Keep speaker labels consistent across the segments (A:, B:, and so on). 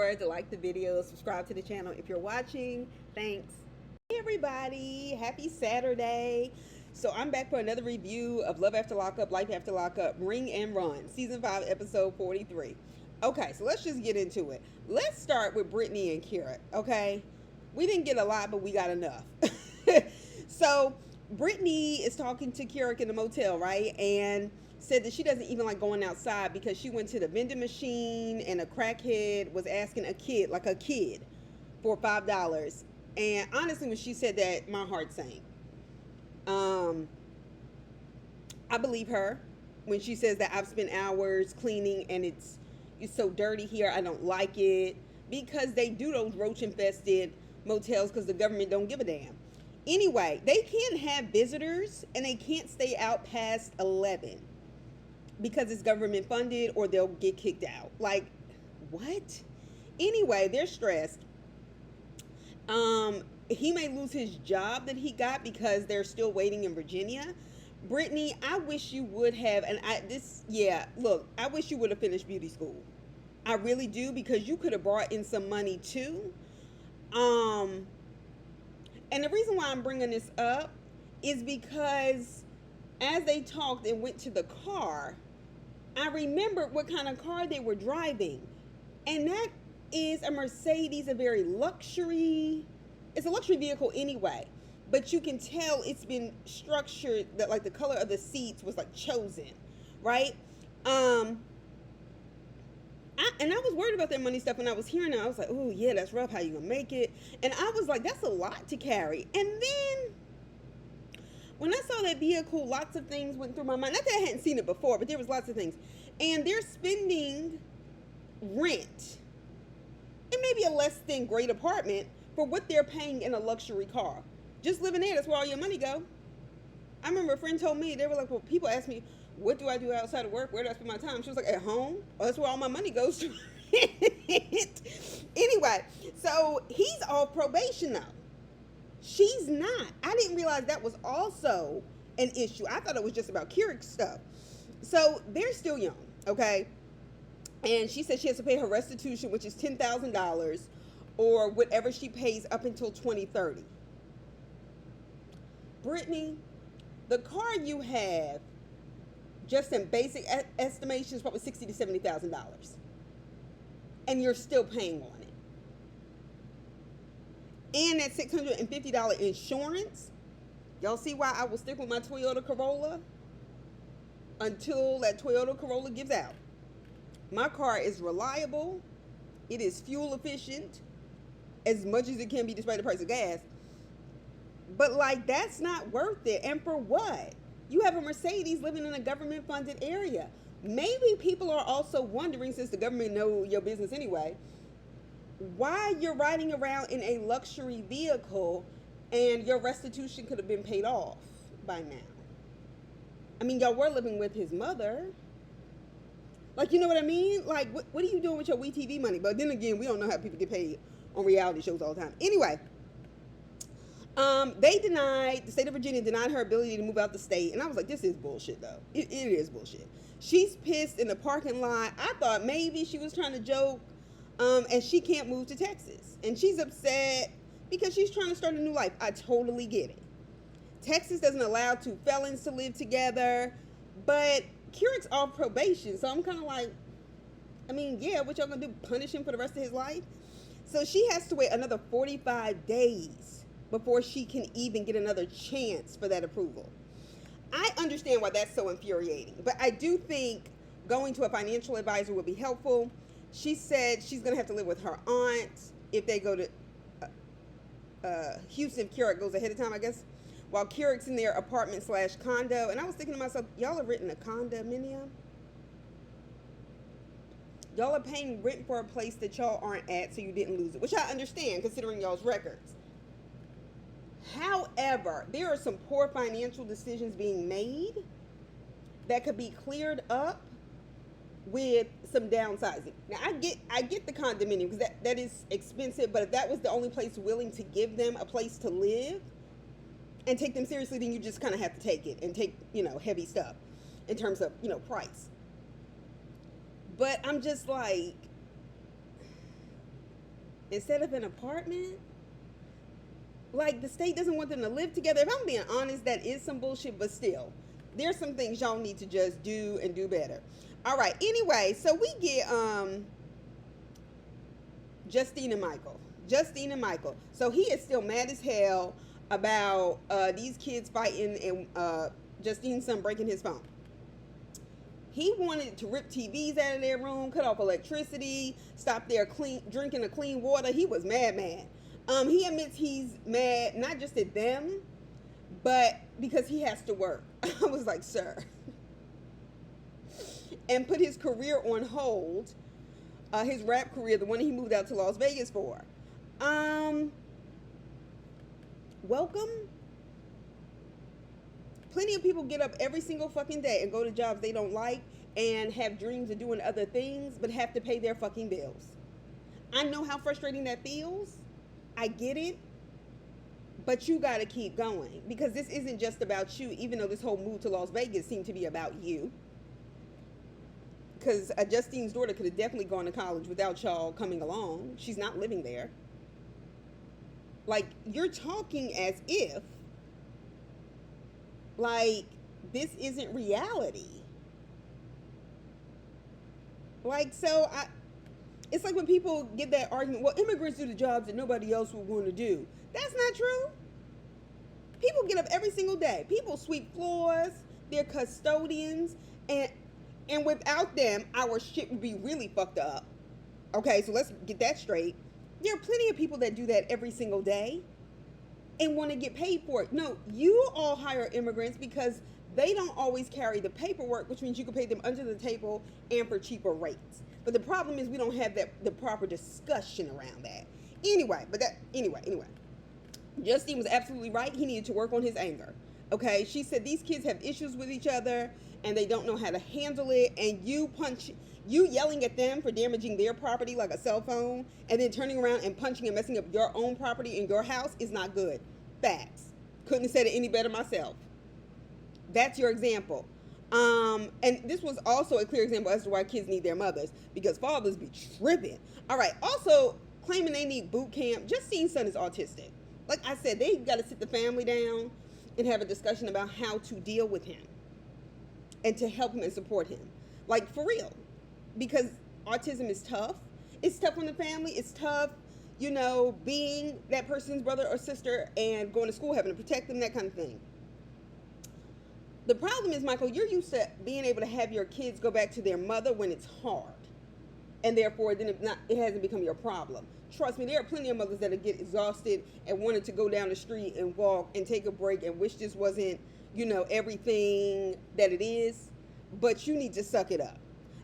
A: sure to like the video, subscribe to the channel if you're watching. Thanks. Hey everybody, happy Saturday. So I'm back for another review of Love After Lockup, Life After Lockup, Ring and Run, Season 5, Episode 43. Okay, so let's just get into it. Let's start with Britney and Krick, okay? We didn't get a lot, but we got enough. So Britney is talking to Krick in the motel, right? And said that she doesn't even like going outside because she went to the vending machine and a crackhead was asking a kid for $5. And honestly, when she said that, my heart sank. I believe her when she says that I've spent hours cleaning and it's so dirty here, I don't like it, because they do those roach infested motels because the government don't give a damn. Anyway, they can't have visitors and they can't stay out past 11 because it's government funded or they'll get kicked out. Like, what? Anyway, they're stressed. He may lose his job that he got because they're still waiting in Virginia. Britney, I wish you would have, look, I wish you would have finished beauty school. I really do, because you could have brought in some money too. And the reason why I'm bringing this up is because as they talked and went to the car, I remembered what kind of car they were driving. And that is a Mercedes, a very luxury. It's a luxury vehicle anyway, but you can tell it's been structured that like the color of the seats was like chosen, right? I was worried about that money stuff when I was hearing it. I was like, oh yeah, that's rough. How you gonna make it? And I was like, that's a lot to carry. And then when I saw that vehicle, lots of things went through my mind. Not that I hadn't seen it before, but there was lots of things. And they're spending rent and maybe a less than great apartment for what they're paying in a luxury car. Just living there, that's where all your money go. I remember a friend told me, they were like, well, people ask me, what do I do outside of work? Where do I spend my time? She was like, at home? Oh, that's where all my money goes to. Anyway, so he's off probation now. She's not. I didn't realize that was also an issue. I thought it was just about Krick's stuff. So they're still young, okay? And she said she has to pay her restitution, which is $10,000 or whatever she pays up until 2030. Britney, the car you have, just in basic estimation, is probably $60,000 to $70,000. And you're still paying on it. And that $650 insurance, y'all see why I will stick with my Toyota Corolla until that Toyota Corolla gives out. My car is reliable. It is fuel efficient as much as it can be despite the price of gas. But like, that's not worth it. And for what? You have a Mercedes living in a government funded area. Maybe people are also wondering, since the government know your business anyway, why you're riding around in a luxury vehicle and your restitution could have been paid off by now. I mean, y'all were living with his mother. Like, you know what I mean? Like, what are you doing with your WeTV money? But then again, we don't know how people get paid on reality shows all the time. Anyway, the state of Virginia denied her ability to move out the state. And I was like, this is bullshit, though. It is bullshit. She's pissed in the parking lot. I thought maybe she was trying to joke, and she can't move to Texas. And she's upset because she's trying to start a new life. I totally get it. Texas doesn't allow two felons to live together, but Krick's off probation, so I'm kind of like, I mean, yeah, what y'all gonna do, punish him for the rest of his life? So she has to wait another 45 days before she can even get another chance for that approval. I understand why that's so infuriating, but I do think going to a financial advisor would be helpful. She said she's gonna have to live with her aunt if they go to Houston. Krick goes ahead of time, I guess, while Krick's in their apartment/condo. And I was thinking to myself, y'all have written a condominium? Y'all are paying rent for a place that y'all aren't at, so you didn't lose it, which I understand considering y'all's records. However, there are some poor financial decisions being made that could be cleared up with some downsizing. Now, I get the condominium because that is expensive, but if that was the only place willing to give them a place to live and take them seriously, then you just kind of have to take it and take, heavy stuff in terms of, price. But I'm just like, instead of an apartment. Like, the state doesn't want them to live together. If I'm being honest, that is some bullshit, but still, there's some things y'all need to just do and do better. All right, anyway, so we get Justine and Michael. Justine and Michael. So he is still mad as hell about these kids fighting and Justine's son breaking his phone. He wanted to rip TVs out of their room, cut off electricity, stop their drinking the clean water. He was mad. He admits he's mad, not just at them, but because he has to work. I was like, sir. And put his career on hold, his rap career, the one he moved out to Las Vegas for. Welcome. Plenty of people get up every single fucking day and go to jobs they don't like and have dreams of doing other things, but have to pay their fucking bills. I know how frustrating that feels. I get it. But you got to keep going, because this isn't just about you, even though this whole move to Las Vegas seemed to be about you. Because Justine's daughter could have definitely gone to college without y'all coming along. She's not living there. Like, you're talking as if, like, this isn't reality. Like, so, it's like when people get that argument, well, immigrants do the jobs that nobody else would want to do. That's not true. People get up every single day. People sweep floors. They're custodians. And without them, our shit would be really fucked up. Okay, so let's get that straight. There are plenty of people that do that every single day and want to get paid for it. No, you all hire immigrants because they don't always carry the paperwork, which means you can pay them under the table and for cheaper rates. But the problem is we don't have the proper discussion around that. Anyway. Justine was absolutely right. He needed to work on his anger. Okay, she said these kids have issues with each other and they don't know how to handle it. And you yelling at them for damaging their property like a cell phone and then turning around and punching and messing up your own property in your house is not good. Facts. Couldn't have said it any better myself. That's your example. And this was also a clear example as to why kids need their mothers, because fathers be tripping. All right. Also, claiming they need boot camp. Justine's son is autistic. Like I said, they got to sit the family down and have a discussion about how to deal with him and to help him and support him. Like, for real. Because autism is tough. It's tough on the family. It's tough, being that person's brother or sister and going to school, having to protect them, that kind of thing. The problem is, Michael, you're used to being able to have your kids go back to their mother when it's hard. And therefore, then it hasn't become your problem. Trust me, there are plenty of mothers that get exhausted and wanted to go down the street and walk and take a break and wish this wasn't, everything that it is. But you need to suck it up.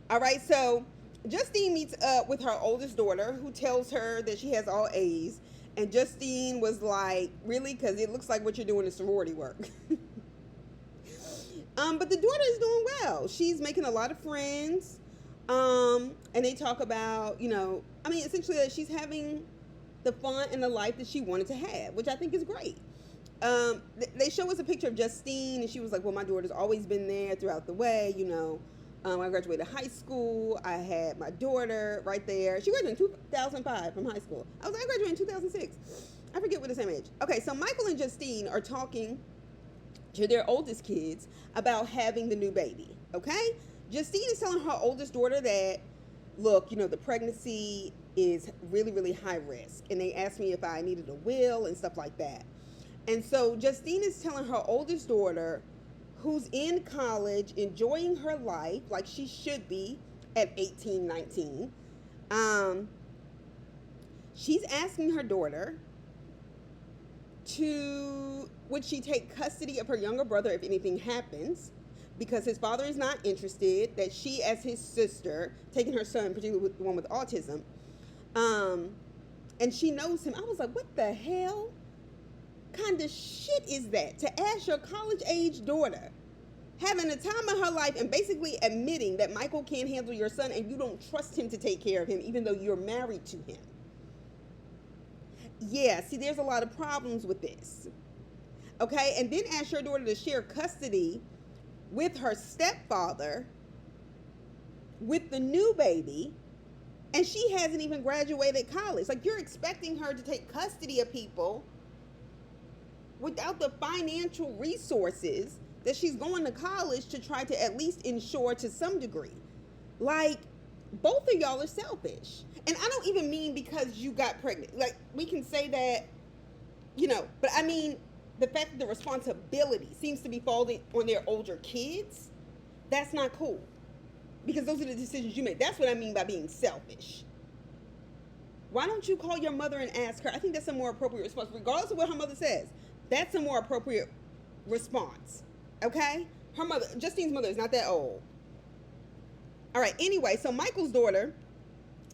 A: All right, so Justine meets up with her oldest daughter, who tells her that she has all A's. And Justine was like, really? Because it looks like what you're doing is sorority work. But the daughter is doing well. She's making a lot of friends. And they talk about, essentially that she's having the fun and the life that she wanted to have, which I think is great. They show us a picture of Justine, and she was like, well, my daughter's always been there throughout the way, I graduated high school. I had my daughter right there. She graduated in 2005 from high school. I graduated in 2006. I forget we're the same age. Okay, so Michael and Justine are talking to their oldest kids about having the new baby, okay? Justine is telling her oldest daughter that, look, the pregnancy is really, really high risk. And they asked me if I needed a will and stuff like that. And so Justine is telling her oldest daughter, who's in college, enjoying her life like she should be at 18, 19. She's asking her daughter would she take custody of her younger brother if anything happens, because his father is not interested, that she, as his sister, taking her son, particularly the one with autism, and she knows him. I was like, what the hell kind of shit is that? To ask your college-age daughter, having the time of her life and basically admitting that Michael can't handle your son and you don't trust him to take care of him even though you're married to him. Yeah, see, there's a lot of problems with this. Okay, and then ask your daughter to share custody with her stepfather with the new baby And she hasn't even graduated college. Like, you're expecting her to take custody of people without the financial resources that she's going to college to try to at least ensure to some degree. Like, both of y'all are selfish. And I don't even mean because you got pregnant. Like, we can say that, but I mean the fact that the responsibility seems to be falling on their older kids, that's not cool. Because those are the decisions you make. That's what I mean by being selfish. Why don't you call your mother and ask her? I think that's a more appropriate response. Regardless of what her mother says, that's a more appropriate response. Okay? Her mother, Justine's mother, is not that old. All right, anyway, so Michael's daughter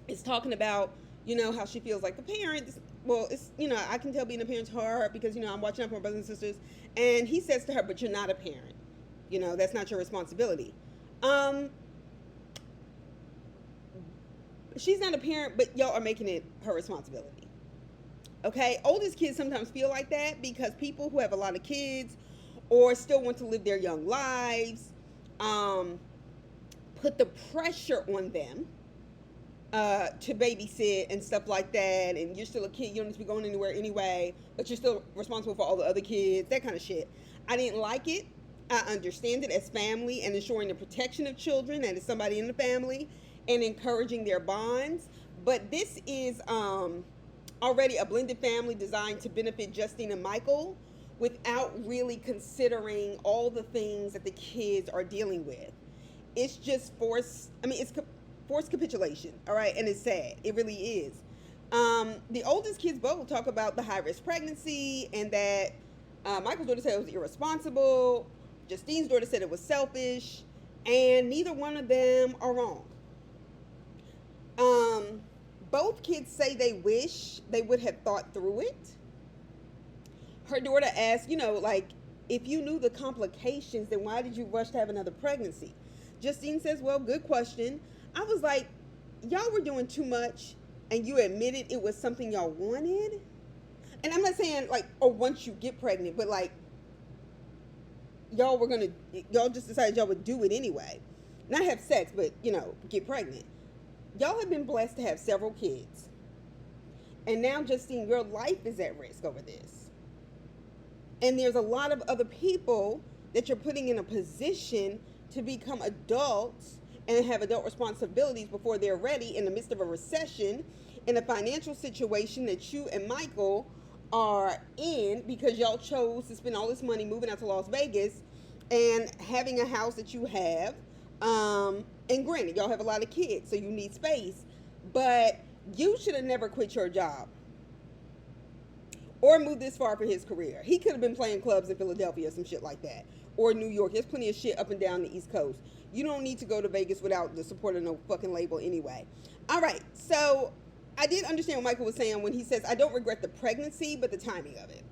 A: is talking about, how she feels like the parents. Well, it's, I can tell being a parent's hard because, I'm watching out for my brothers and sisters. And he says to her, but you're not a parent. That's not your responsibility. She's not a parent, but y'all are making it her responsibility. Okay? Oldest kids sometimes feel like that because people who have a lot of kids or still want to live their young lives put the pressure on them to babysit and stuff like that. And you're still a kid. You don't need to be going anywhere anyway, but you're still responsible for all the other kids, that kind of shit. I didn't like it. I understand it as family and ensuring the protection of children and as somebody in the family and encouraging their bonds. But this is already a blended family designed to benefit Justine and Michael without really considering all the things that the kids are dealing with. It's just forced capitulation, all right? And it's sad. It really is. The oldest kids both talk about the high-risk pregnancy and that Michael's daughter said it was irresponsible. Justine's daughter said it was selfish. And neither one of them are wrong. Both kids say they wish they would have thought through it. Her daughter asked, if you knew the complications, then why did you rush to have another pregnancy? Justine says, well, good question. I was like, y'all were doing too much and you admitted it was something y'all wanted. And I'm not saying once you get pregnant, but y'all just decided y'all would do it anyway. Not have sex, but, get pregnant. Y'all have been blessed to have several kids. And now, Justine, your life is at risk over this. And there's a lot of other people that you're putting in a position to become adults and have adult responsibilities before they're ready in the midst of a recession, in a financial situation that you and Michael are in because y'all chose to spend all this money moving out to Las Vegas and having a house that you have. And granted, y'all have a lot of kids, so you need space. But you should have never quit your job or moved this far for his career. He could have been playing clubs in Philadelphia or some shit like that. Or New York. There's plenty of shit up and down the East Coast. You don't need to go to Vegas without the support of no fucking label anyway. All right, so I did understand what Michael was saying when he says, I don't regret the pregnancy, but the timing of it.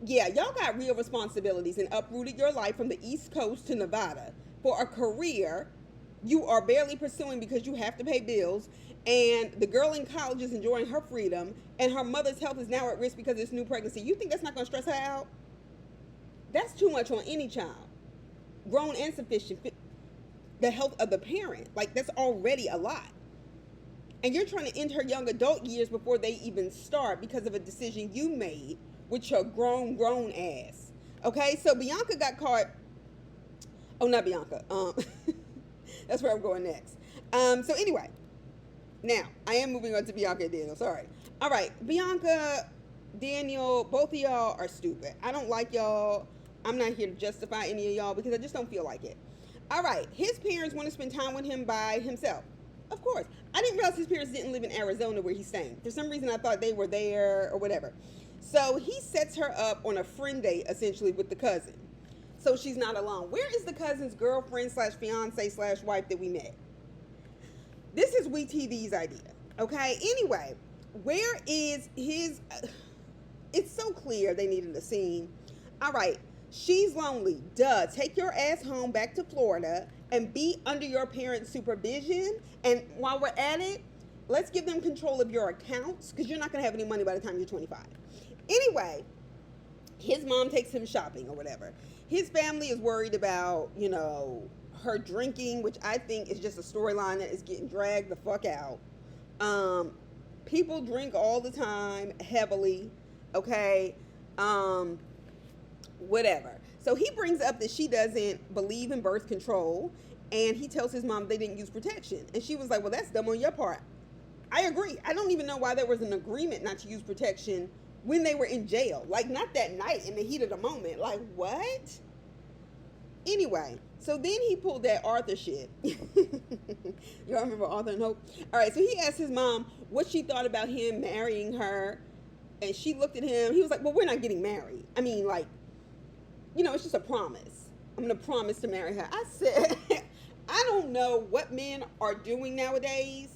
A: Yeah, y'all got real responsibilities and uprooted your life from the East Coast to Nevada for a career you are barely pursuing because you have to pay bills, and the girl in college is enjoying her freedom, and her mother's health is now at risk because of this new pregnancy. You think that's not going to stress her out? That's too much on any child, grown and sufficient. The health of the parent, that's already a lot. And you're trying to end her young adult years before they even start because of a decision you made with your grown ass. Okay, so Bianca got caught. Oh, not Bianca. That's where I'm going next. So anyway, now I am moving on to Bianca and Daniel. Sorry. All right, Bianca, Daniel, both of y'all are stupid. I don't like y'all. I'm not here to justify any of y'all because I just don't feel like it. All right, his parents want to spend time with him by himself. Of course. I didn't realize his parents didn't live in Arizona where he's staying. For some reason, I thought they were there or whatever. So he sets her up on a friend date, essentially, with the cousin. So she's not alone. Where is the cousin's girlfriend / fiance / wife that we met? This is WeTV's idea, okay? Anyway, where is his... It's so clear they needed a scene. All right, she's lonely. Duh. Take your ass home back to Florida and be under your parents' supervision. And while we're at it, let's give them control of your accounts because you're not going to have any money by the time you're 25. Anyway, his mom takes him shopping or whatever. His family is worried about, her drinking, which I think is just a storyline that is getting dragged the fuck out. People drink all the time, heavily, okay? Whatever. So he brings up that she doesn't believe in birth control, and he tells his mom they didn't use protection. And she was like, well, that's dumb on your part. I agree. I don't even know why there was an agreement not to use protection when they were in jail. Like, not that night in the heat of the moment. Like, what? Anyway, so then he pulled that Arthur shit. Y'all remember Arthur and Hope? All right, so he asked his mom what she thought about him marrying her. And she looked at him. He was like, well, we're not getting married. I mean, like, you know, it's just a promise. I'm going to promise to marry her. I said, I don't know what men are doing nowadays.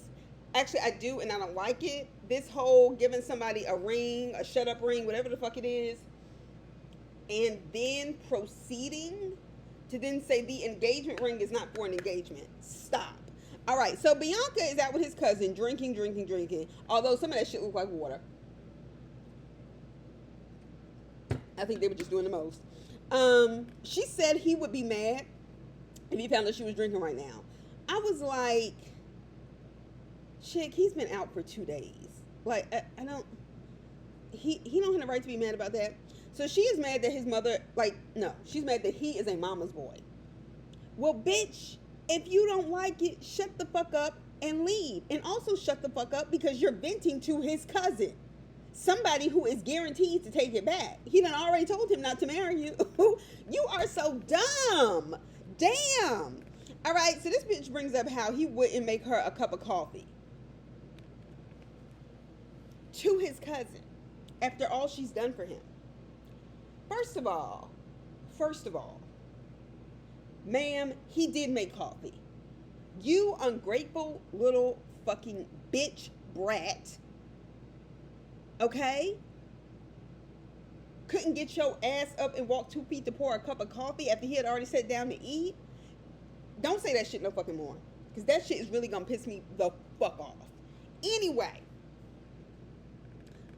A: Actually, I do, and I don't like it. This whole giving somebody a ring, a shut-up ring, whatever the fuck it is, and then proceeding to then say the engagement ring is not for an engagement. Stop. All right, so Bianca is out with his cousin, drinking. Although some of that shit looked like water. I think they were just doing the most. She said he would be mad if he found out she was drinking right now. I was like, chick, he's been out for 2 days. Like, I don't, he don't have the right to be mad about that. So she is mad that his mother, like, no, she's mad that he is a mama's boy. Well, bitch, if you don't like it, shut the fuck up and leave. And also shut the fuck up because you're venting to his cousin. Somebody who is guaranteed to take it back. He done already told him not to marry you. You are so dumb. Damn. All right, so this bitch brings up how he wouldn't make her a cup of coffee. To his cousin. After all she's done for him. First of all, ma'am, he did make coffee. You ungrateful little fucking bitch brat. Okay? Couldn't get your ass up and walk 2 feet to pour a cup of coffee after he had already sat down to eat? Don't say that shit no fucking more. Because that shit is really going to piss me the fuck off. Anyway.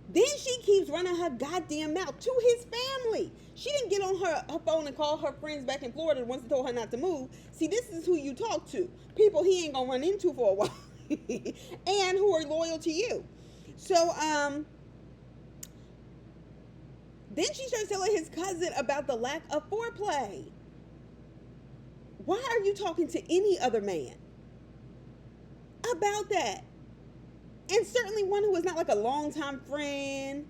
A: Then she keeps running her goddamn mouth to his family. She didn't get on her phone and call her friends back in Florida, the ones that told her not to move. See, this is who you talk to. People he ain't going to run into for a while. And who are loyal to you. So, then she starts telling his cousin about the lack of foreplay. Why are you talking to any other man about that? And certainly one who is not like a longtime friend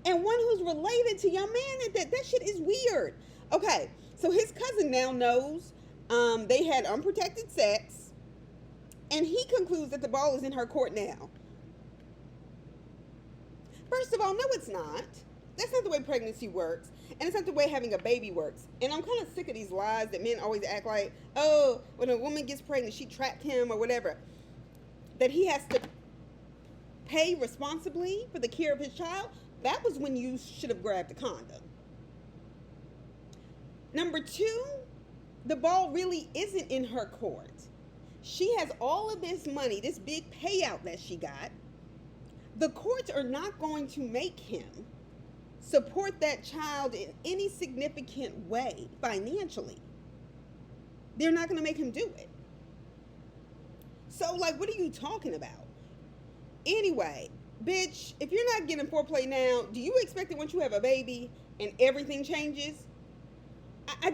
A: and one who's related to your man. That shit is weird. Okay, so his cousin now knows they had unprotected sex, and he concludes that the ball is in her court now. First of all, no, it's not. That's not the way pregnancy works. And it's not the way having a baby works. And I'm kind of sick of these lies that men always act like, oh, when a woman gets pregnant, she trapped him or whatever. That he has to pay responsibly for the care of his child. That was when you should have grabbed a condom. Number 2, the ball really isn't in her court. She has all of this money, this big payout that she got. The courts are not going to make him support that child in any significant way financially. They're not going to make him do it. So, like, what are you talking about? Anyway, bitch, if you're not getting foreplay now, do you expect that once you have a baby and everything changes? I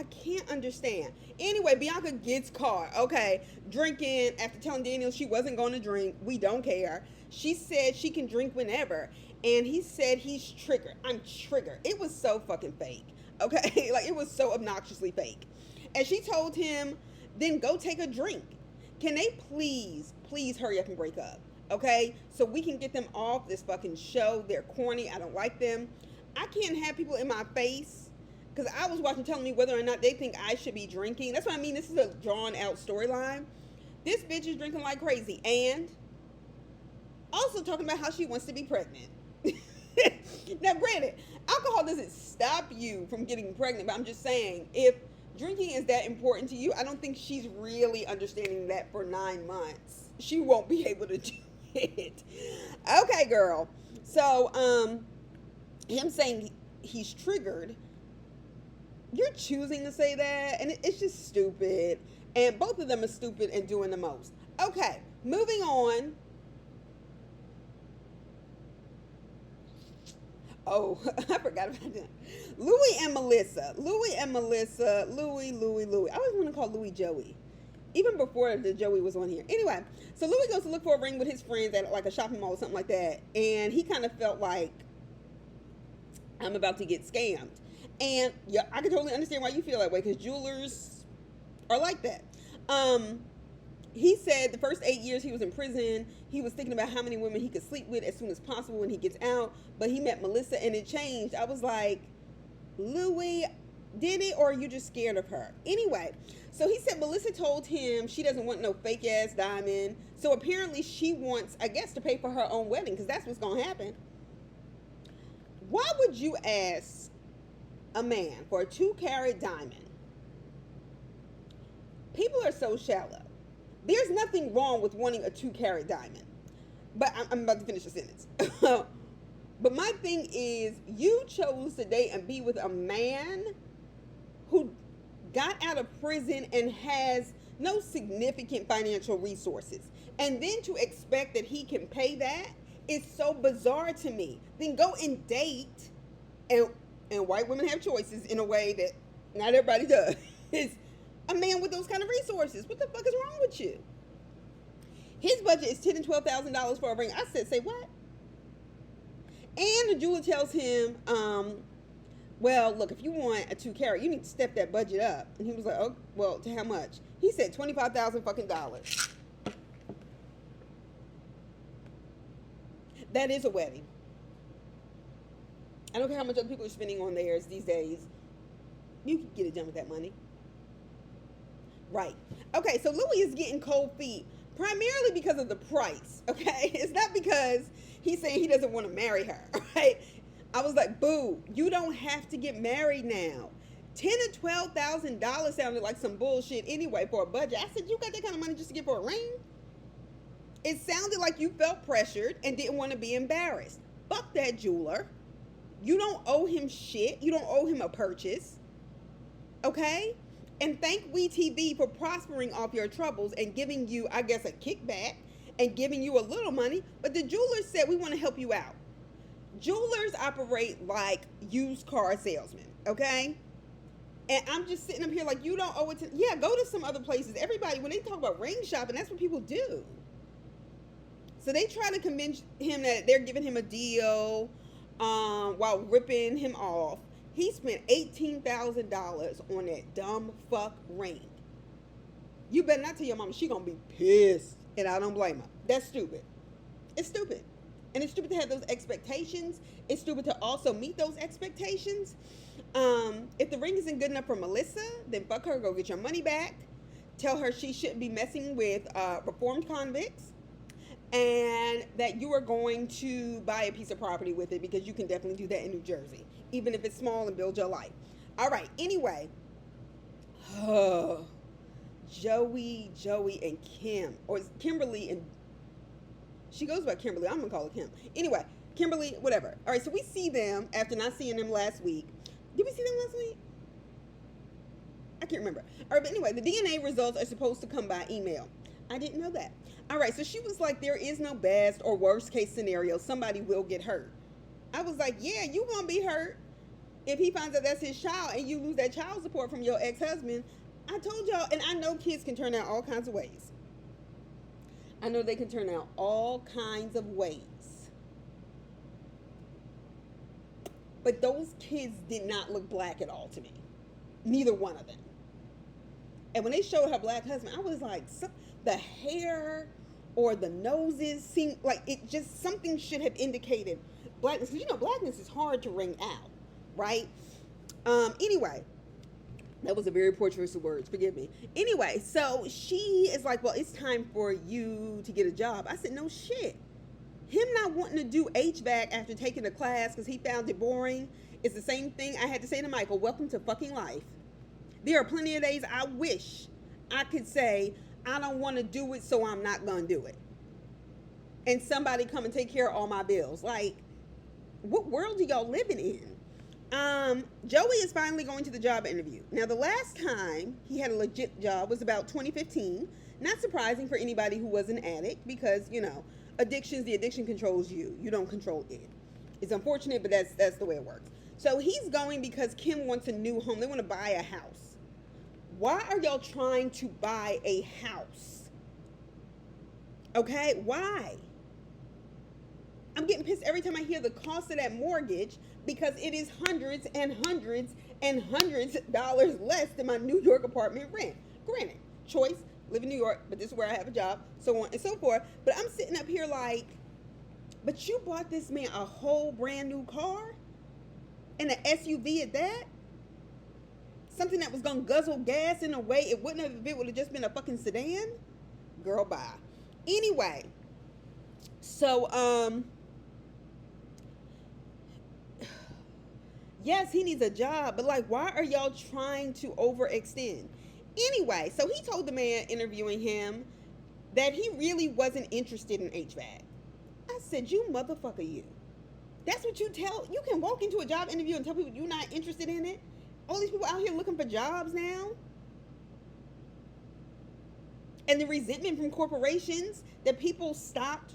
A: can't understand. Anyway, Bianca gets caught, okay, drinking after telling Daniel she wasn't going to drink. We don't care. She said she can drink whenever. And he said he's triggered. I'm triggered. It was so fucking fake, okay? Like, it was so obnoxiously fake. And she told him, then go take a drink. Can they please hurry up and break up, okay? So we can get them off this fucking show. They're corny. I don't like them. I can't have people in my face, because I was watching telling me whether or not they think I should be drinking. That's what I mean. This is a drawn-out storyline. This bitch is drinking like crazy. And also talking about how she wants to be pregnant. Now, granted, alcohol doesn't stop you from getting pregnant, but I'm just saying, if drinking is that important to you, I don't think she's really understanding that for 9 months. She won't be able to do it. Okay, girl. So, him saying he's triggered, you're choosing to say that, and it's just stupid. And both of them are stupid and doing the most. Okay, moving on. Oh, I forgot about that. Louis and Melissa. Louis. I always want to call Louis Joey. Even before the Joey was on here. Anyway, so Louis goes to look for a ring with his friends at like a shopping mall or something like that. And he kind of felt like, I'm about to get scammed. And yeah, I can totally understand why you feel that way, because jewelers are like that. He said the first 8 years he was in prison, he was thinking about how many women he could sleep with as soon as possible when he gets out. But he met Melissa and it changed. I was like, Louis, did it, or are you just scared of her? Anyway, so he said Melissa told him she doesn't want no fake ass diamond. So apparently she wants, I guess, to pay for her own wedding, because that's what's going to happen. Why would you ask a man for a 2-carat diamond? People are so shallow. There's nothing wrong with wanting a 2-carat diamond. But I'm about to finish the sentence. But my thing is, you chose to date and be with a man who got out of prison and has no significant financial resources. And then to expect that he can pay that is so bizarre to me. Then go and date, and white women have choices in a way that not everybody does. It's a man with those kind of resources. What the fuck is wrong with you? His budget is $10,000 and $12,000 for a ring. I said, say what? And the jeweler tells him, well, look, if you want a 2-carat, you need to step that budget up. And he was like, oh, well, to how much? He said $25,000 fucking dollars. That is a wedding. I don't care how much other people are spending on theirs these days. You can get it done with that money. Right. Okay, so Louis is getting cold feet primarily because of the price, okay? It's not because he's saying he doesn't want to marry her, right? I was like, boo, you don't have to get married now. $10,000 to $12,000 sounded like some bullshit anyway for a budget. I said, you got that kind of money just to get for a ring? It sounded like you felt pressured and didn't want to be embarrassed. Fuck that jeweler. You don't owe him shit. You don't owe him a purchase. Okay? And thank WeTV for prospering off your troubles and giving you, I guess, a kickback and giving you a little money. But the jeweler said, we want to help you out. Jewelers operate like used car salesmen, okay? And I'm just sitting up here like, you don't owe it to, yeah, go to some other places. Everybody, when they talk about ring shopping, that's what people do. So they try to convince him that they're giving him a deal while ripping him off. He spent $18,000 on that dumb fuck ring. You better not tell your mama, she gonna be pissed. And I don't blame her. That's stupid. It's stupid. And it's stupid to have those expectations. It's stupid to also meet those expectations. If the ring isn't good enough for Melissa, then fuck her, go get your money back. Tell her she shouldn't be messing with reformed convicts. And that you are going to buy a piece of property with it, because you can definitely do that in New Jersey, even if it's small, and build your life. All right, anyway. Joey and Kim, or Kimberly, and she goes by Kimberly. I'm going to call her Kim. Anyway, Kimberly, whatever. All right, so we see them after not seeing them last week. Did we see them last week? I can't remember. All right, but anyway, the DNA results are supposed to come by email. I didn't know that. All right, so she was like, there is no best or worst case scenario. Somebody will get hurt. I was like, yeah, you gonna be hurt if he finds out that's his child and you lose that child support from your ex-husband. I told y'all, and I know kids can turn out all kinds of ways. I know they can turn out all kinds of ways. But those kids did not look black at all to me. Neither one of them. And when they showed her black husband, I was like, the hair or the noses seemed like it just, something should have indicated blackness. Because, you know, blackness is hard to wring out, right? Anyway, that was a very poor choice of words. Forgive me. Anyway, so she is like, well, it's time for you to get a job. I said, no shit. Him not wanting to do HVAC after taking a class because he found it boring is the same thing I had to say to Michael. Welcome to fucking life. There are plenty of days I wish I could say, I don't want to do it, so I'm not going to do it. And somebody come and take care of all my bills. Like, what world are y'all living in? Joey is finally going to the job interview. Now, the last time he had a legit job was about 2015. Not surprising for anybody who was an addict because, the addiction controls you. You don't control it. It's unfortunate, but that's the way it works. So he's going because Kim wants a new home. They want to buy a house. Why are y'all trying to buy a house? Okay, why? I'm getting pissed every time I hear the cost of that mortgage because it is hundreds and hundreds and hundreds of dollars less than my New York apartment rent. Granted, choice, live in New York, but this is where I have a job, so on and so forth. But I'm sitting up here like, but you bought this man a whole brand new car? And an SUV at that? Something that was going to guzzle gas in a way it wouldn't have if it would have just been a fucking sedan? Girl, bye. Anyway, so, yes, he needs a job, but like, why are y'all trying to overextend? Anyway, so he told the man interviewing him that he really wasn't interested in HVAC. I said, you motherfucker, you. That's what you can walk into a job interview and tell people you're not interested in it? All these people out here looking for jobs now? And the resentment from corporations that people stopped.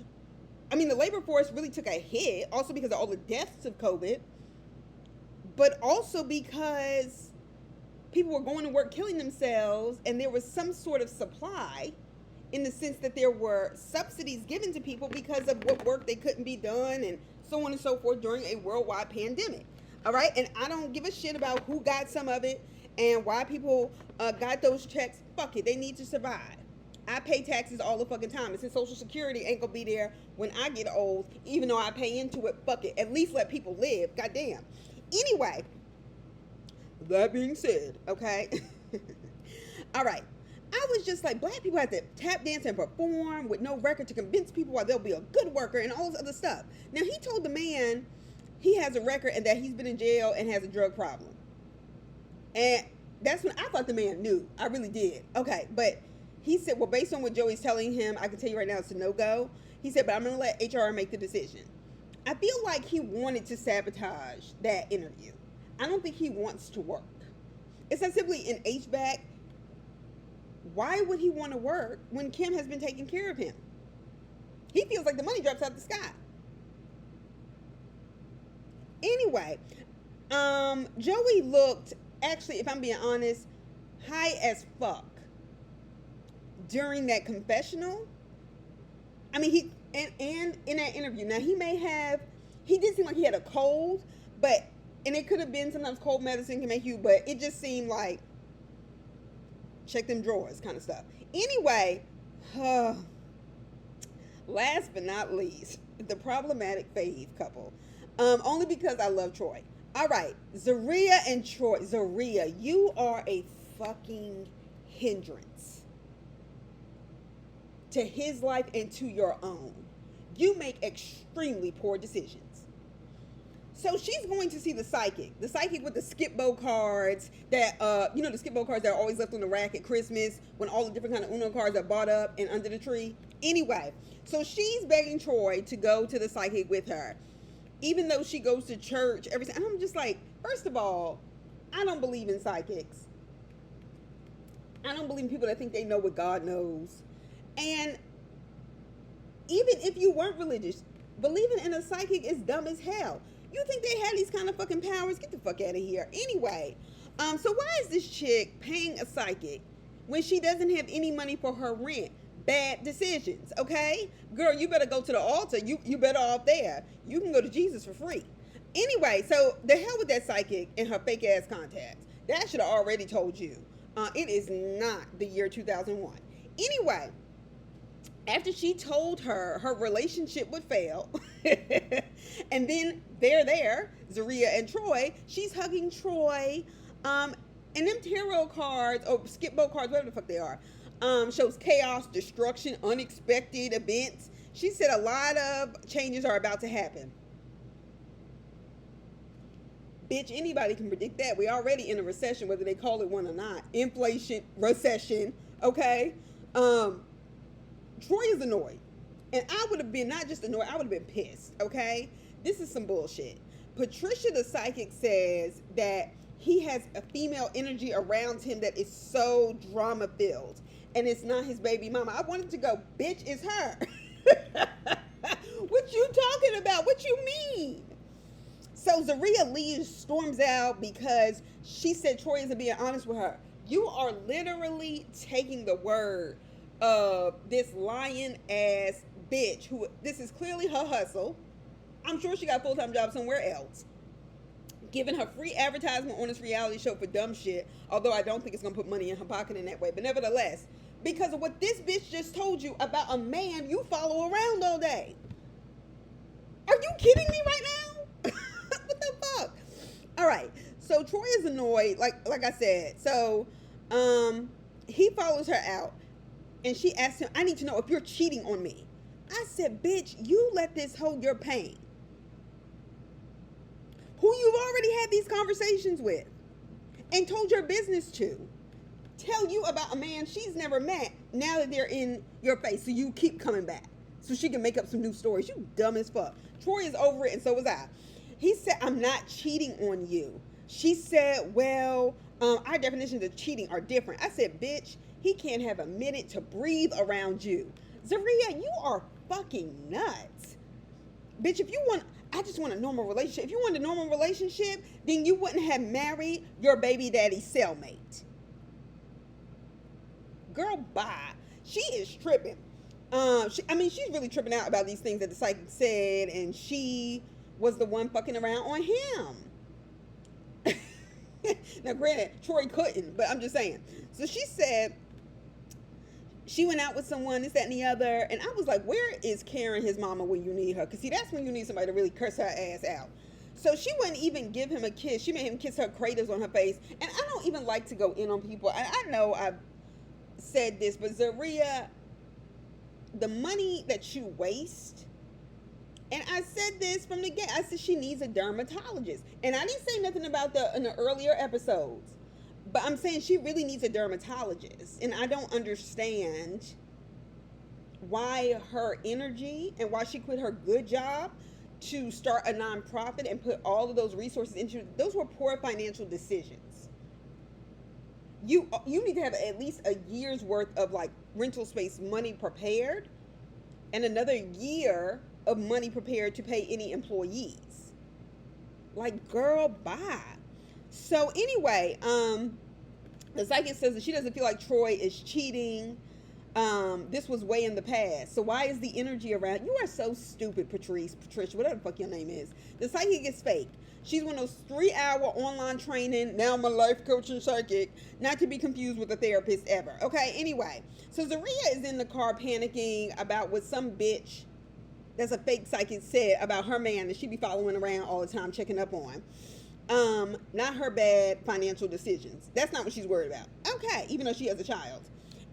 A: I mean, the labor force really took a hit, also because of all the deaths of COVID, but also because people were going to work killing themselves and there was some sort of supply in the sense that there were subsidies given to people because of what work they couldn't be done and so on and so forth during a worldwide pandemic. All right. And I don't give a shit about who got some of it and why people got those checks. Fuck it. They need to survive. I pay taxes all the fucking time. And since Social Security ain't gonna be there when I get old, even though I pay into it, fuck it. At least let people live. Goddamn. Anyway, that being said, okay. All right. I was just like, black people have to tap dance and perform with no record to convince people why they'll be a good worker and all this other stuff. Now, he told the man he has a record and that he's been in jail and has a drug problem. And that's when I thought the man knew. I really did. Okay, but he said, well, based on what Joey's telling him, I can tell you right now it's a no-go. He said, but I'm going to let HR make the decision. I feel like he wanted to sabotage that interview. I don't think he wants to work. It's not simply in HVAC. Why would he want to work when Kim has been taking care of him? He feels like the money drops out of the sky. Anyway, Joey looked, actually, if I'm being honest, high as fuck during that confessional. I mean, and in that interview. Now, he did seem like he had a cold, and it could have been sometimes cold medicine can make you, but it just seemed like check them drawers kind of stuff. Anyway, last but not least, the problematic fave couple. Only because I love Troy. All right, Zaria and Troy. Zaria, you are a fucking hindrance to his life and to your own. You make extremely poor decisions. So she's going to see the psychic with the skip-bo cards that, the skip-bo cards that are always left on the rack at Christmas when all the different kind of Uno cards are bought up and under the tree. Anyway, so she's begging Troy to go to the psychic with her, even though she goes to church every time. I'm just like, first of all, I don't believe in psychics. I don't believe in people that think they know what God knows. And even if you weren't religious, believing in a psychic is dumb as hell. You think they had these kind of fucking powers? Get the fuck out of here. Anyway, so why is this chick paying a psychic when she doesn't have any money for her rent? Bad decisions, okay? Girl, you better go to the altar. You better off there. You can go to Jesus for free. Anyway, so the hell with that psychic and her fake ass contacts. That should have already told you. It is not the year 2001. Anyway, after she told her relationship would fail, and then there, Zaria and Troy, she's hugging Troy, and them tarot cards, or skip-bo cards, whatever the fuck they are, shows chaos, destruction, unexpected events. She said a lot of changes are about to happen. Bitch, anybody can predict that. We're already in a recession, whether they call it one or not. Inflation, recession, okay? Troy is annoyed. And I would have been not just annoyed, I would have been pissed, okay? This is some bullshit. Patricia the psychic says that he has a female energy around him that is so drama filled, and it's not his baby mama. I wanted to go, bitch, it's her. What you talking about? What you mean? So Zaria leaves, storms out because she said Troy isn't being honest with her. You are literally taking the word of this lying ass bitch who, this is clearly her hustle. I'm sure she got a full-time job somewhere else, giving her free advertisement on this reality show for dumb shit, although I don't think it's gonna put money in her pocket in that way. But nevertheless, because of what this bitch just told you about a man you follow around all day. Are you kidding me right now? What the fuck? All right, so Troy is annoyed, like I said. So he follows her out, and she asks him, I need to know if you're cheating on me. I said, bitch, you let this hold your pain, who you've already had these conversations with and told your business to, tell you about a man she's never met now that they're in your face, so you keep coming back so she can make up some new stories. You dumb as fuck. Troy is over it, and so was I. He said, I'm not cheating on you. She said, well, our definitions of cheating are different. I said, bitch, he can't have a minute to breathe around you. Zaria, you are fucking nuts. Bitch, if you want, I just want a normal relationship. If you want a normal relationship, then you wouldn't have married your baby daddy's cellmate. Girl, bye. She is tripping. She's really tripping out about these things that the psychic said, and she was the one fucking around on him. Now, granted, Troy couldn't, but I'm just saying. So she said she went out with someone, this, that, and the other, and I was like, where is Karen, his mama, when you need her? Because, see, that's when you need somebody to really curse her ass out. So she wouldn't even give him a kiss. She made him kiss her craters on her face, and I don't even like to go in on people. I know I've said this, but Zaria, the money that you waste, and I said this from the get, I said she needs a dermatologist, and I didn't say nothing about in the earlier episodes, but I'm saying she really needs a dermatologist, and I don't understand why her energy and why she quit her good job to start a nonprofit and put all of those resources into, those were poor financial decisions. You need to have at least a year's worth of like rental space money prepared, and another year of money prepared to pay any employees. Like, girl, bye. So anyway, the psychic says that she doesn't feel like Troy is cheating. This was way in the past. So why is the energy around? You are so stupid, Patricia, whatever the fuck your name is. The psychic is fake. She's one of those 3-hour online training, now I'm a life coach and psychic, not to be confused with a therapist ever. Okay, anyway. So Zaria is in the car panicking about what some bitch that's a fake psychic said about her man that she be following around all the time, checking up on. Not her bad financial decisions. That's not what she's worried about. Okay, even though she has a child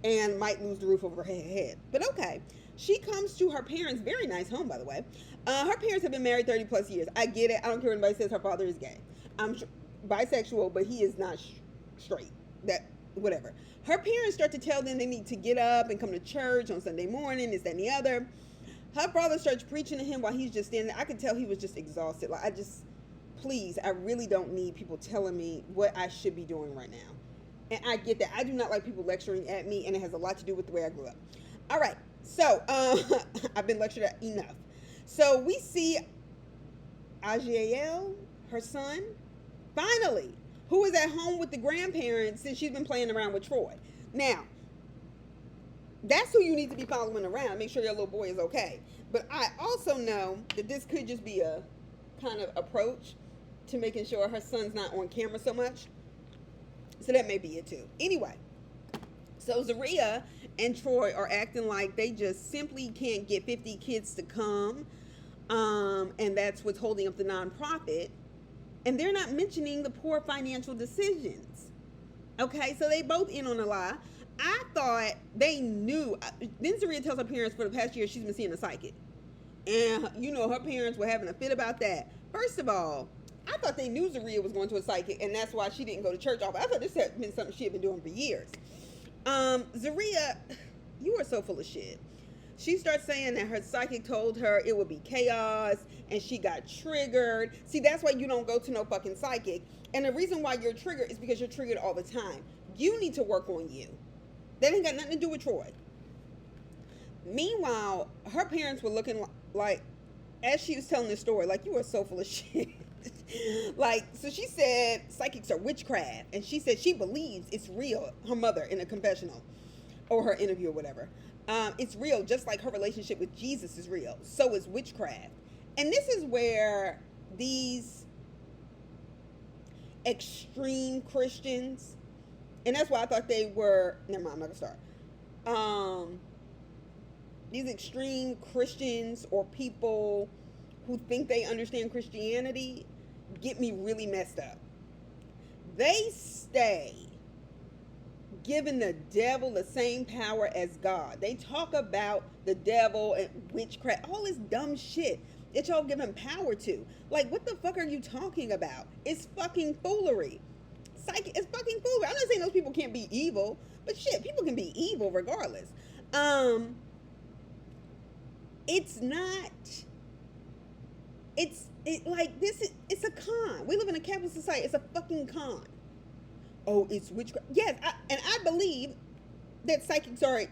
A: and might lose the roof over her head. But okay. She comes to her parents' very nice home, by the way. Her parents have been married 30 plus years. I get it. I don't care what anybody says her father is gay. I'm bisexual, but he is not straight. That, whatever. Her parents start to tell them they need to get up and come to church on Sunday morning, this, that, and the other. Her brother starts preaching to him while he's just standing there. I could tell he was just exhausted. Like, please, I really don't need people telling me what I should be doing right now. And I get that. I do not like people lecturing at me, and it has a lot to do with the way I grew up. All right. So, I've been lectured at enough. So, we see Ajael, her son, finally, who is at home with the grandparents since she's been playing around with Troy. Now, that's who you need to be following around. Make sure your little boy is okay. But I also know that this could just be a kind of approach to making sure her son's not on camera so much. So that may be it too. Anyway, so Zaria and Troy are acting like they just simply can't get 50 kids to come. And that's what's holding up the nonprofit. And they're not mentioning the poor financial decisions. Okay, so they both in on a lie. I thought they knew. Then Zaria tells her parents for the past year she's been seeing a psychic. And, her parents were having a fit about that. First of all, I thought they knew Zaria was going to a psychic, and that's why she didn't go to church. I thought this had been something she had been doing for years. Zaria, you are so full of shit. She starts saying that her psychic told her it would be chaos and she got triggered. See, that's why you don't go to no fucking psychic. And the reason why you're triggered is because you're triggered all the time. You need to work on you. That ain't got nothing to do with Troy. Meanwhile, her parents were looking like, as she was telling this story, like, you are so full of shit. Like, so she said psychics are witchcraft, and she said she believes it's real. Her mother in a confessional or her interview or whatever, it's real, just like her relationship with Jesus is real. So is witchcraft. And this is where these extreme Christians, and that's why I thought they were, never mind, I'm not gonna start. These extreme Christians or people who think they understand Christianity get me really messed up. They stay giving the devil the same power as God. They talk about the devil and witchcraft, all this dumb shit that y'all give him power to. Like, what the fuck are you talking about? It's fucking foolery. It's fucking foolery. I'm not saying those people can't be evil, but shit, people can be evil regardless. It's not, it's a con. We live in a capitalist society. It's a fucking con. Oh, it's witchcraft. Yes, I believe that psychics are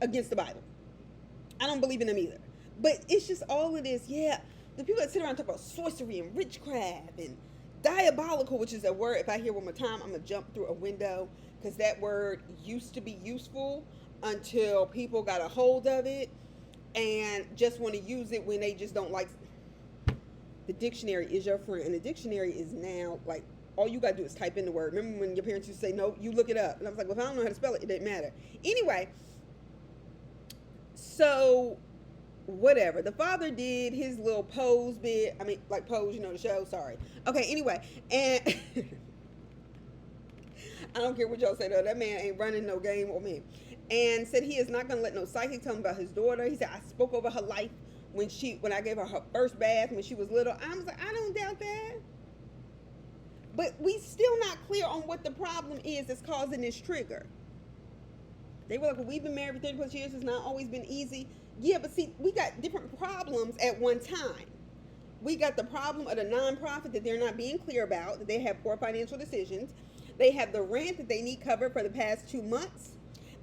A: against the Bible. I don't believe in them either. But it's just all it is. Yeah, the people that sit around and talk about sorcery and witchcraft and diabolical, which is a word, if I hear one more time, I'm going to jump through a window, because that word used to be useful until people got a hold of it and just want to use it when they just don't like. The dictionary is your friend, and the dictionary is now, like, all you gotta do is type in the word. Remember when your parents used to say, no, you look it up? And I was like, well, if I don't know how to spell it, it didn't matter. Anyway, so whatever. The father did his little Pose bit. I mean, like Pose, you know, the show. Sorry. Okay, anyway. And I don't care what y'all say, though. That man ain't running no game on me. And said he is not going to let no psychic tell him about his daughter. He said, I spoke over her life when I gave her first bath when she was little. I was like, I don't doubt that. But we still not clear on what the problem is that's causing this trigger. They were like, well, we've been married for 30 plus years. It's not always been easy. Yeah, but see, we got different problems at one time. We got the problem of the nonprofit that they're not being clear about, that they have poor financial decisions. They have the rent that they need covered for the past 2 months.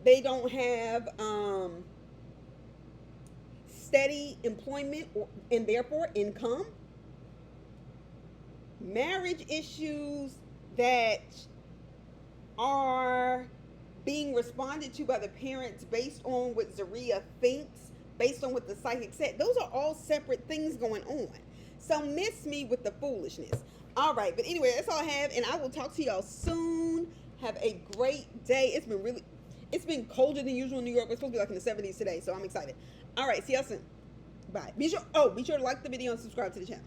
A: They don't have steady employment and therefore income. Marriage issues that are being responded to by the parents based on what Zaria thinks, based on what the psychic said. Those are all separate things going on. So miss me with the foolishness. All right, but anyway, that's all I have, and I will talk to y'all soon. Have a great day. It's been colder than usual in New York. It's supposed to be like in the 70s today, so I'm excited. All right, see y'all soon. Bye. Be sure to like the video and subscribe to the channel.